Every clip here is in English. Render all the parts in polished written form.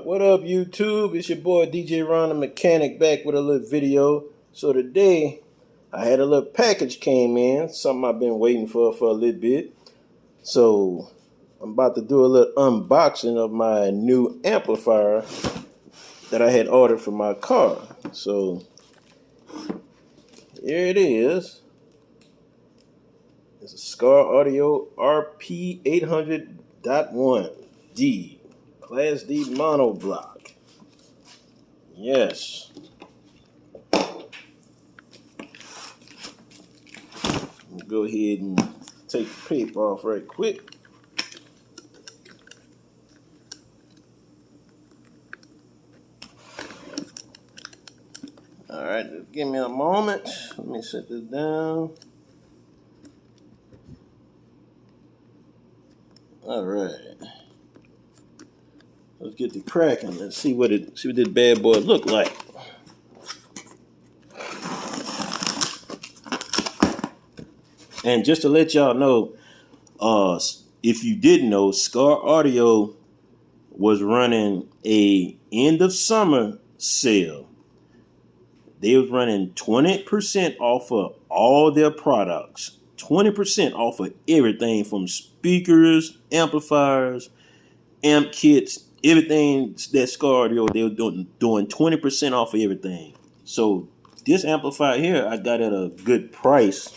What up, YouTube? It's your boy DJ Ron the Mechanic back with a little video. So today, I had a little package came in, something I've been waiting for a little bit. So, I'm about to do a little unboxing of my new amplifier that I had ordered for my car. So, here it is. It's a Skar Audio RP-800D.1 D, Class D mono block. Yes. Go ahead and take the paper off right quick. Alright, just give me a moment. Let me set this down. Alright. Let's get to cracking. Let's see what this bad boy look like. And just to let y'all know, if you didn't know, Skar Audio was running a end of summer sale. They was running 20% off of all their products. 20% off of everything from speakers, amplifiers, amp kits, everything that Skar Audio, they were doing 20% off of everything. So this amplifier here, I got at a good price.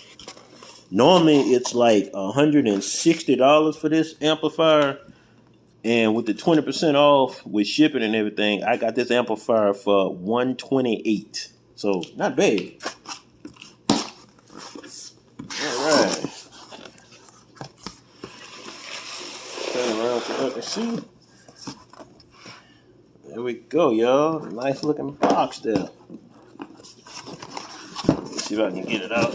Normally it's like $160 for this amplifier, and with the 20% off with shipping and everything, I got this amplifier for $128. So not bad. All right. Turn around so you can see. There we go, y'all. Nice looking box there. Let's see if I can get it out.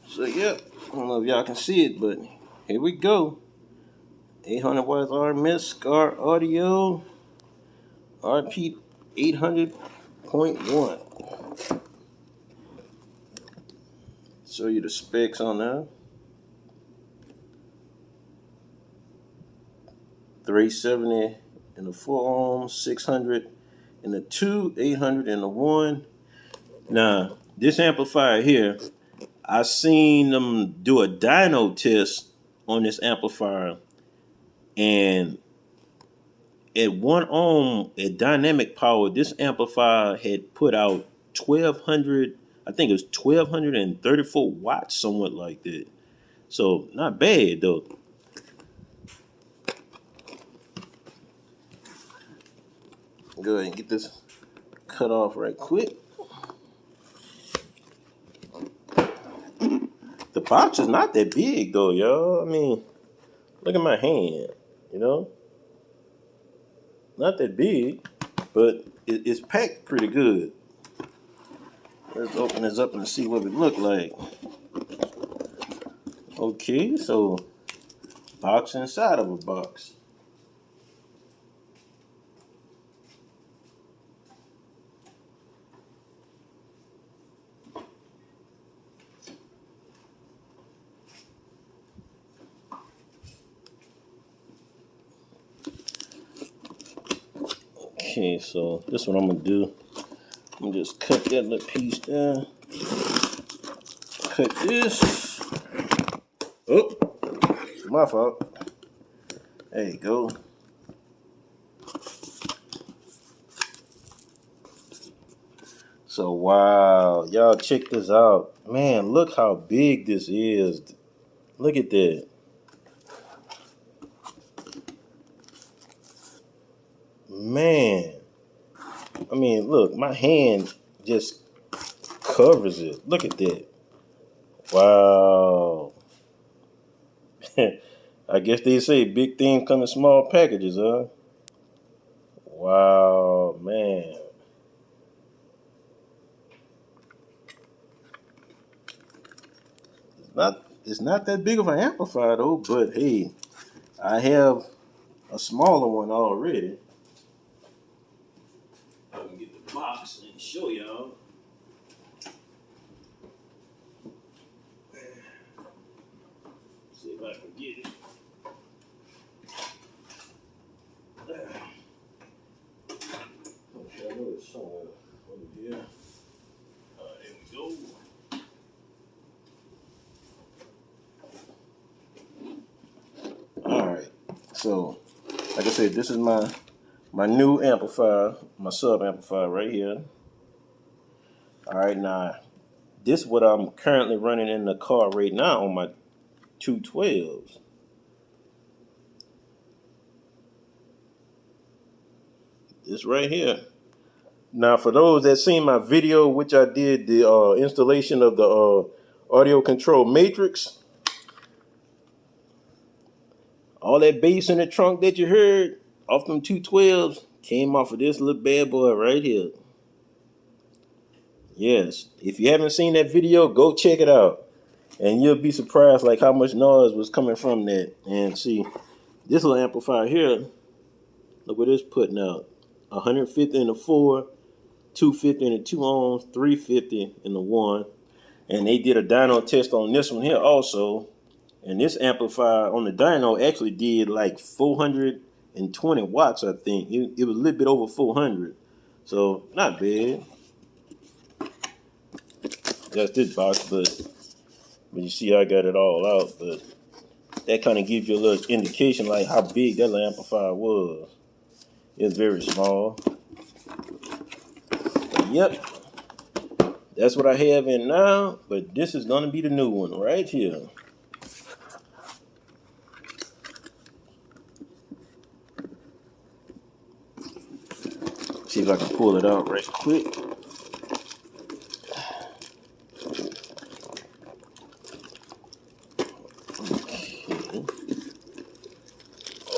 So, yep. I don't know if y'all can see it, but here we go. 800 watts RMS Skar Audio RP-800.1. Show you the specs on that. 370 in the 4 ohm, 600 in the 2, 800 in the 1. Now, this amplifier here, I seen them do a dyno test on this amplifier, and at 1 ohm at dynamic power, this amplifier had put out 1200, I think it was 1234 watts, somewhat like that. So not bad though. Go ahead and get this cut off right quick. The box is not that big though, y'all. I mean, look at my hand, you know? Not that big, but it's packed pretty good. Let's open this up and see what it look like. Okay, so box inside of a box. Okay, so this is what I'm gonna do. I'm gonna just cut that little piece down. Cut this. Oh, my fault. There you go. So wow, y'all check this out. Man, look how big this is. Look at that. Man. I mean, look, my hand just covers it. Look at that. Wow. I guess they say big things come in small packages, huh? Wow, man. Not It's not that big of an amplifier though, but hey, I have a smaller one already. I can get the box and show y'all. See if I can get it. Okay, I know it's somewhere over here. There we go. All right. So, like I said, this is my new amplifier, my sub amplifier right here. All right, now this is what I'm currently running in the car right now on my 212s. This right here. Now, for those that seen my video, which I did the installation of the audio control matrix, all that bass in the trunk that you heard off them 212s came off of this little bad boy right here. Yes, if you haven't seen that video, go check it out, and you'll be surprised like how much noise was coming from that. And see, this little amplifier here, look what it's putting out: 150 in the 4, 250 in the 2 ohms, 350 in the 1. And they did a dyno test on this one here also. And this amplifier on the dyno actually did like 420 watts, I think. It was a little bit over 400. So, not bad. That's this box, but you see I got it all out. But that kind of gives you a little indication like how big that little amplifier was. It's very small. But yep. That's what I have in now, but this is going to be the new one right here. See if I can pull it out right quick. Okay.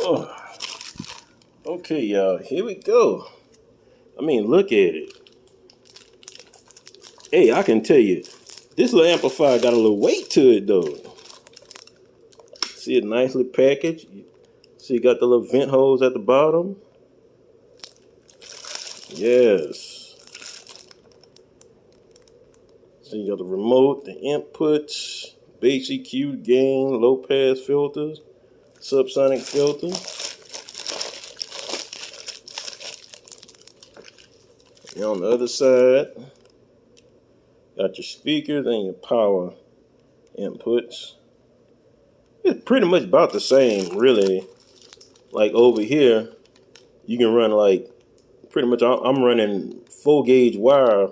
Oh. Okay, y'all, here we go. I mean, look at it. Hey, I can tell you, this little amplifier got a little weight to it, though. See it nicely packaged. See, you got the little vent holes at the bottom. Yes. So you got the remote, the inputs, bass EQ, gain, low pass filters, subsonic filter. And on the other side, got your speakers and your power inputs. It's pretty much about the same, really. Like over here, you can run like, pretty much I'm running 4-gauge wire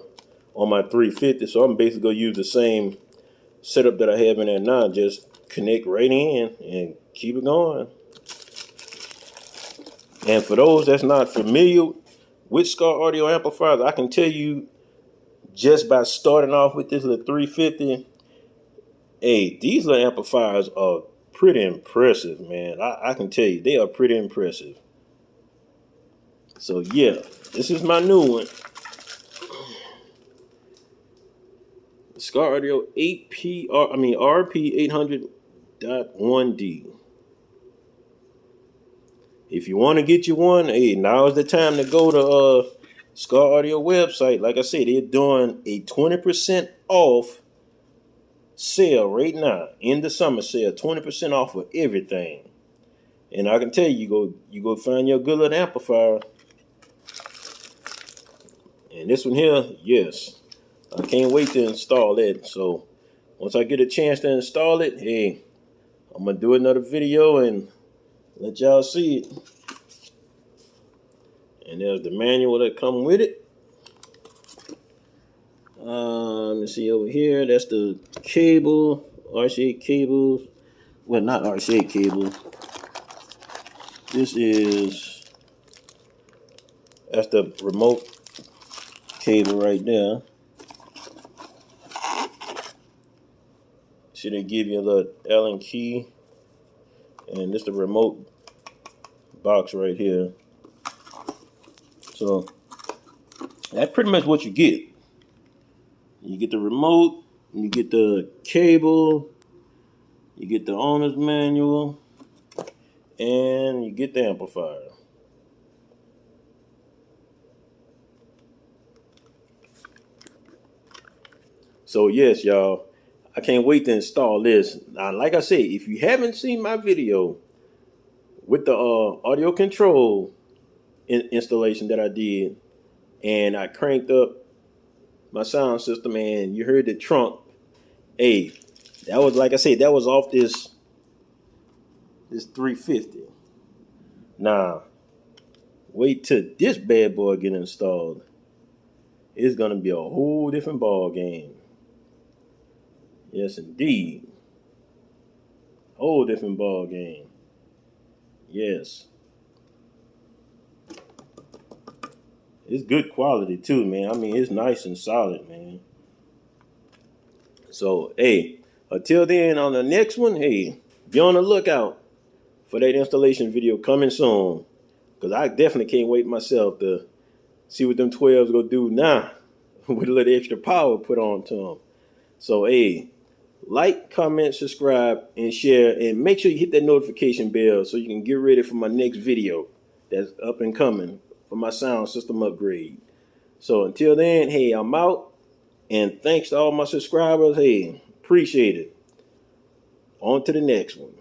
on my 350, so I'm basically going to use the same setup that I have in there now. Just connect right in and keep it going. And for those that's not familiar with Skar Audio Amplifiers, I can tell you just by starting off with this little 350, hey, these little amplifiers are pretty impressive, man. I can tell you, they are pretty impressive. So yeah, this is my new one. Skar Audio RP-800D.1. If you want to get you one, hey, now is the time to go to Skar Audio website. Like I said, they're doing a 20% off sale right now in the summer sale. 20% off of everything. And I can tell you, you go find your good little amplifier. And this one here, yes, I can't wait to install it. So once I get a chance to install it, hey, I'm gonna do another video and let y'all see it. And there's the manual that come with it. Let me see over here. That's the cable, RCA cables. Well, not RCA cable. That's the remote cable right there. See, they give you a little Allen key, and this is the remote box right here. So that's pretty much what you get. You get the remote, you get the cable, You get the owner's manual, and you get the amplifier. So yes, y'all, I can't wait to install this. Now, like I say, if you haven't seen my video with the audio control installation that I did, and I cranked up my sound system, and you heard the trunk. Hey, that was, like I said, that was off this 350. Now, wait till this bad boy get installed. It's gonna be a whole different ball game. Yes, indeed, whole different ball game. Yes, it's good quality too, man. I mean, it's nice and solid, man. So, hey, until then, on the next one, hey, be on the lookout for that installation video coming soon. Because I definitely can't wait myself to see what them 12s gonna do now with a little extra power put on to them. So, hey, like, comment, subscribe, and share, and make sure you hit that notification bell so you can get ready for my next video that's up and coming for my sound system upgrade. So until then, hey, I'm out, and thanks to all my subscribers. Hey, appreciate it. On to the next one.